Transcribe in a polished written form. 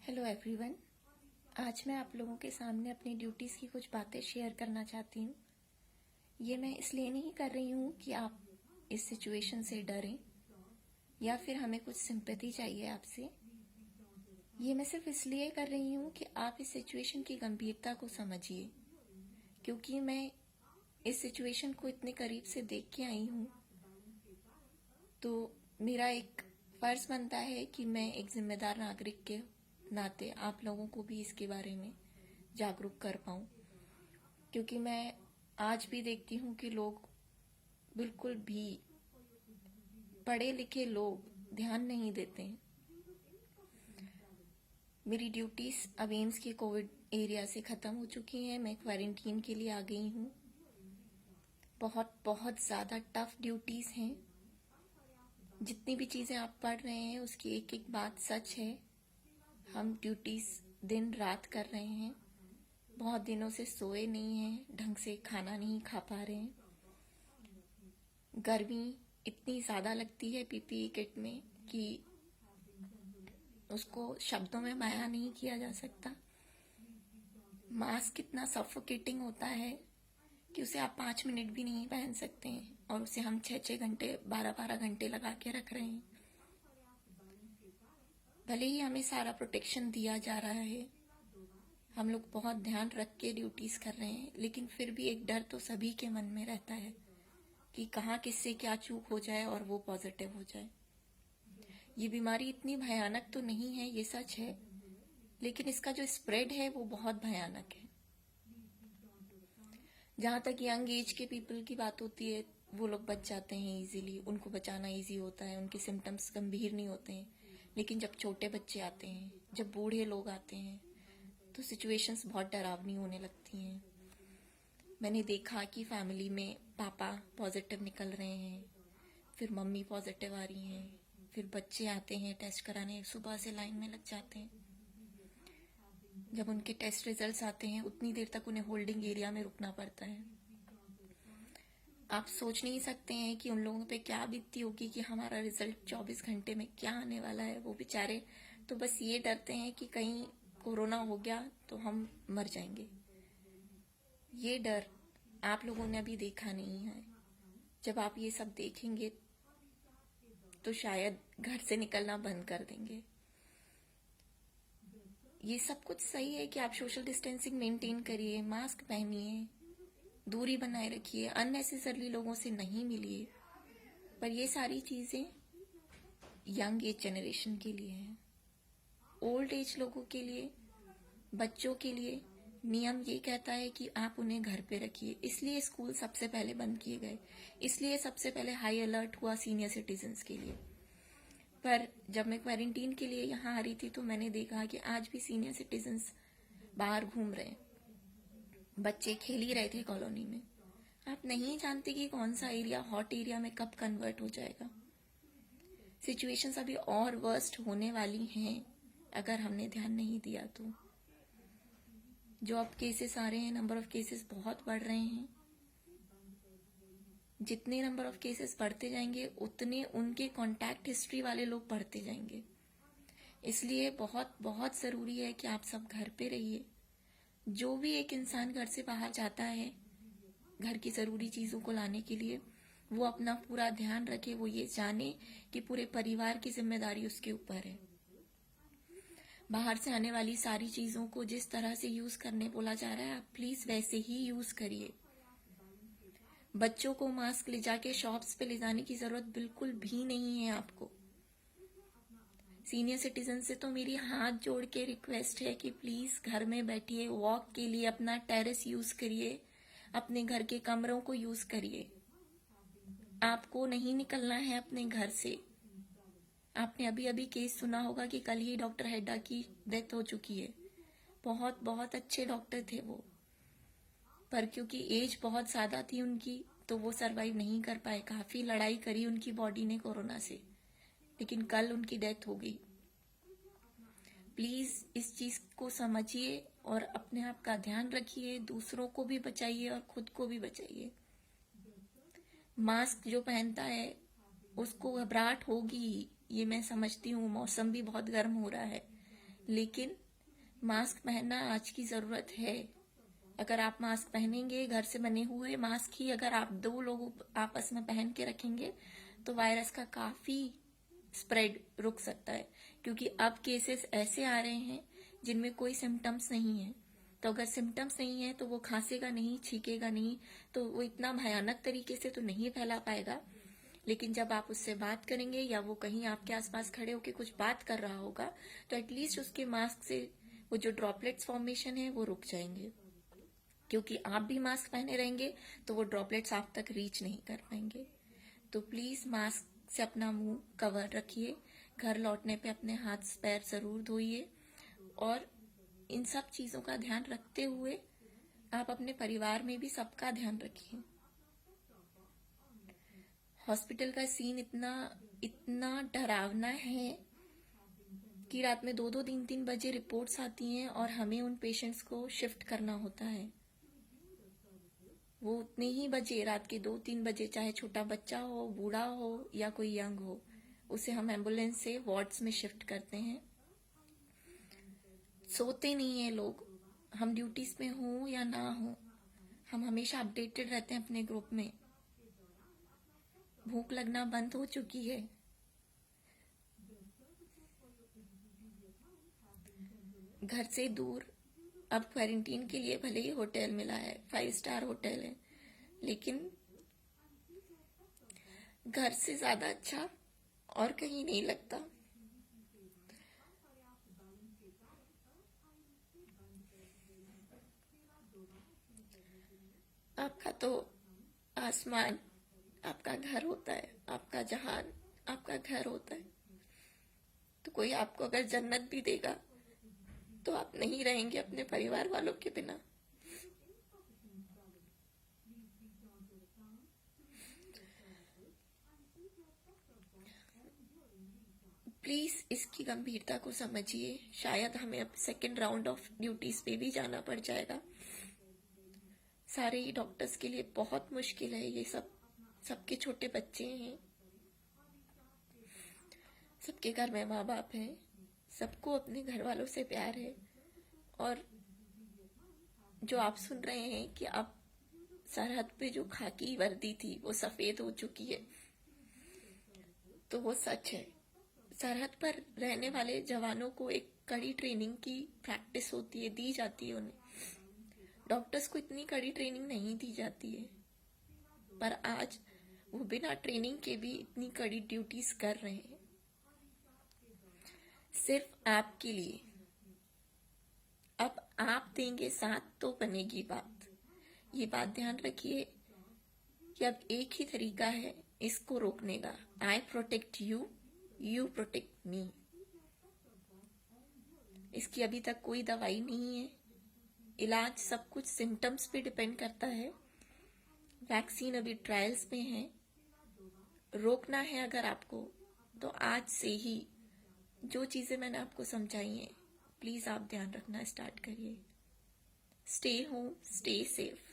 Hello everyone. आज मैं आप लोगों के सामने अपनी ड्यूटीज़ की कुछ बातें शेयर करना चाहती हूँ। ये मैं इसलिए नहीं कर रही हूँ कि आप इस सिचुएशन से डरें या फिर हमें कुछ सिंपैथी चाहिए आपसे। ये मैं सिर्फ इसलिए कर रही हूँ कि आप इस सिचुएशन की गंभीरता को समझिए, क्योंकि मैं इस सिचुएशन को इतने करीब से देख के आई हूँ, तो मेरा एक फ़र्ज़ बनता है कि मैं एक जिम्मेदार नागरिक के नाते आप लोगों को भी इसके बारे में जागरूक कर पाऊँ। क्योंकि मैं आज भी देखती हूँ कि लोग, बिल्कुल भी पढ़े लिखे लोग ध्यान नहीं देते हैं। मेरी ड्यूटीज़ अब एम्स के कोविड एरिया से ख़त्म हो चुकी हैं। मैं क्वारंटीन के लिए आ गई हूँ। बहुत बहुत ज़्यादा टफ ड्यूटीज़ हैं। जितनी भी चीज़ें आप पढ़ रहे हैं उसकी एक एक बात सच है। हम ड्यूटीज़ दिन रात कर रहे हैं। बहुत दिनों से सोए नहीं हैं, ढंग से खाना नहीं खा पा रहे हैं। गर्मी इतनी ज़्यादा लगती है पीपीई किट में कि उसको शब्दों में बयां नहीं किया जा सकता। मास्क इतना सफोकेटिंग होता है कि उसे आप 5 मिनट भी नहीं पहन सकते हैं, और उसे हम 6-6 घंटे 12-12 घंटे लगा के रख रहे हैं। भले ही हमें सारा प्रोटेक्शन दिया जा रहा है, हम लोग बहुत ध्यान रख के ड्यूटीज़ कर रहे हैं, लेकिन फिर भी एक डर तो सभी के मन में रहता है कि कहाँ किससे क्या चूक हो जाए और वो पॉजिटिव हो जाए। ये बीमारी इतनी भयानक तो नहीं है, ये सच है, लेकिन इसका जो स्प्रेड है वो बहुत भयानक है। जहाँ तक यंग एज के पीपल की बात होती है, वो लोग बच जाते हैं इजीली, उनको बचाना इजी होता है, उनके सिम्टम्स गंभीर नहीं होते हैं। लेकिन जब छोटे बच्चे आते हैं, जब बूढ़े लोग आते हैं, तो सिचुएशंस बहुत डरावनी होने लगती हैं। मैंने देखा कि फैमिली में पापा पॉजिटिव निकल रहे हैं, फिर मम्मी पॉजिटिव आ रही हैं, फिर बच्चे आते हैं टेस्ट कराने, सुबह से लाइन में लग जाते हैं। जब उनके टेस्ट रिजल्ट्स आते हैं उतनी देर तक उन्हें होल्डिंग एरिया में रुकना पड़ता है। आप सोच नहीं सकते हैं कि उन लोगों पे क्या बीतती होगी कि हमारा रिजल्ट 24 घंटे में क्या आने वाला है। वो बेचारे तो बस ये डरते हैं कि कहीं कोरोना हो गया तो हम मर जाएंगे। ये डर आप लोगों ने अभी देखा नहीं है। जब आप ये सब देखेंगे तो शायद घर से निकलना बंद कर देंगे। ये सब कुछ सही है कि आप सोशल डिस्टेंसिंग मेंटेन करिए, मास्क पहनिए, दूरी बनाए रखिए, अननेसेसरली लोगों से नहीं मिलिए, पर ये सारी चीज़ें यंग एज जनरेशन के लिए हैं। ओल्ड एज लोगों के लिए, बच्चों के लिए नियम ये कहता है कि आप उन्हें घर पे रखिए। इसलिए स्कूल सबसे पहले बंद किए गए, इसलिए सबसे पहले हाई अलर्ट हुआ सीनियर सिटीजन्स के लिए। पर जब मैं क्वारंटीन के लिए यहाँ आ रही थी तो मैंने देखा कि आज भी सीनियर सिटीजन्स बाहर घूम रहे हैं। बच्चे खेल ही रहे थे कॉलोनी में। आप नहीं जानते कि कौन सा एरिया हॉट एरिया में कब कन्वर्ट हो जाएगा। सिचुएशंस अभी और वर्स्ट होने वाली हैं अगर हमने ध्यान नहीं दिया तो। जो अब केसेस आ रहे हैं, नंबर ऑफ केसेस बहुत बढ़ रहे हैं। जितने नंबर ऑफ केसेस बढ़ते जाएंगे उतने उनके कॉन्टैक्ट हिस्ट्री वाले लोग बढ़ते जाएंगे। इसलिए बहुत बहुत ज़रूरी है कि आप सब घर पे रहिए। जो भी एक इंसान घर से बाहर जाता है घर की ज़रूरी चीज़ों को लाने के लिए, वो अपना पूरा ध्यान रखे, वो ये जाने कि पूरे परिवार की जिम्मेदारी उसके ऊपर है। बाहर से आने वाली सारी चीज़ों को जिस तरह से यूज़ करने बोला जा रहा है, आप प्लीज़ वैसे ही यूज़ करिए। बच्चों को मास्क ले जाके शॉप्स पे ले जाने की ज़रूरत बिल्कुल भी नहीं है आपको। सीनियर सिटीजन से तो मेरी हाथ जोड़ के रिक्वेस्ट है कि प्लीज़ घर में बैठिए, वॉक के लिए अपना टेरेस यूज़ करिए, अपने घर के कमरों को यूज़ करिए। आपको नहीं निकलना है अपने घर से। आपने अभी अभी केस सुना होगा कि कल ही डॉक्टर हेड्डा की डेथ हो चुकी है। बहुत बहुत अच्छे डॉक्टर थे वो, पर क्योंकि एज बहुत ज़्यादा थी उनकी तो वो सरवाइव नहीं कर पाए। काफ़ी लड़ाई करी उनकी बॉडी ने कोरोना से, लेकिन कल उनकी डेथ हो गई। प्लीज़ इस चीज़ को समझिए और अपने आप का ध्यान रखिए, दूसरों को भी बचाइए और खुद को भी बचाइए। मास्क जो पहनता है उसको घबराहट होगी, ये मैं समझती हूँ। मौसम भी बहुत गर्म हो रहा है, लेकिन मास्क पहनना आज की ज़रूरत है। अगर आप मास्क पहनेंगे, घर से बने हुए मास्क ही अगर आप 2 लोग आपस में पहन के रखेंगे तो वायरस का काफ़ी स्प्रेड रुक सकता है। क्योंकि अब केसेस ऐसे आ रहे हैं जिनमें कोई सिम्टम्स नहीं है, तो अगर सिम्टम्स नहीं है तो वो खांसेगा नहीं, छींकेगा नहीं, तो वो इतना भयानक तरीके से तो नहीं फैला पाएगा। लेकिन जब आप उससे बात करेंगे या वो कहीं आपके आसपास खड़े होकर कुछ बात कर रहा होगा तो एटलीस्ट उसके मास्क से वो जो ड्रॉपलेट्स फॉर्मेशन है वो रुक जाएंगे। क्योंकि आप भी मास्क पहने रहेंगे तो वो ड्रॉपलेट्स आप तक रीच नहीं कर पाएंगे। तो प्लीज मास्क से अपना मुंह कवर रखिए। घर लौटने पे अपने हाथ पैर जरूर धोइए और इन सब चीजों का ध्यान रखते हुए आप अपने परिवार में भी सबका ध्यान रखिए। हॉस्पिटल का सीन इतना इतना डरावना है कि रात में 2-2 3-3 बजे रिपोर्ट्स आती हैं और हमें उन पेशेंट्स को शिफ्ट करना होता है। वो उतने ही बजे, रात के 2-3 बजे, चाहे छोटा बच्चा हो, बूढ़ा हो या कोई यंग हो, उसे हम एम्बुलेंस से वार्ड्स में शिफ्ट करते हैं। सोते नहीं है लोग, हम ड्यूटीज में हो या ना हो, हम हमेशा अपडेटेड रहते हैं अपने ग्रुप में। भूख लगना बंद हो चुकी है। घर से दूर अब क्वारंटीन के लिए भले ही होटल मिला है, 5 स्टार होटल है, लेकिन घर से ज्यादा अच्छा और कहीं नहीं लगता। आपका तो आसमान आपका घर होता है, आपका जहान आपका घर होता है। तो कोई आपको अगर जन्नत भी देगा तो आप नहीं रहेंगे अपने परिवार वालों के बिना। प्लीज इसकी गंभीरता को समझिए। शायद हमें अब सेकेंड राउंड ऑफ ड्यूटीज पे भी जाना पड़ जाएगा। सारे ही डॉक्टर्स के लिए बहुत मुश्किल है ये सब। सबके छोटे बच्चे हैं, सबके घर में माँ बाप हैं, सबको अपने घर वालों से प्यार है। और जो आप सुन रहे हैं कि अब सरहद पे जो खाकी वर्दी थी वो सफेद हो चुकी है, तो वो सच है। सरहद पर रहने वाले जवानों को एक कड़ी ट्रेनिंग की प्रैक्टिस होती है, दी जाती है उन्हें। डॉक्टर्स को इतनी कड़ी ट्रेनिंग नहीं दी जाती है, पर आज वो बिना ट्रेनिंग के भी इतनी कड़ी ड्यूटीज कर रहे हैं सिर्फ आपके लिए। अब आप देंगे साथ तो बनेगी बात। ये बात ध्यान रखिए कि अब एक ही तरीका है इसको रोकने का। I protect you, you protect me. इसकी अभी तक कोई दवाई नहीं है। इलाज सब कुछ सिम्टम्स पे डिपेंड करता है। वैक्सीन अभी ट्रायल्स में है। रोकना है अगर आपको तो आज से ही जो चीजें मैंने आपको समझाई हैं प्लीज आप ध्यान रखना स्टार्ट करिए। Stay home, stay safe.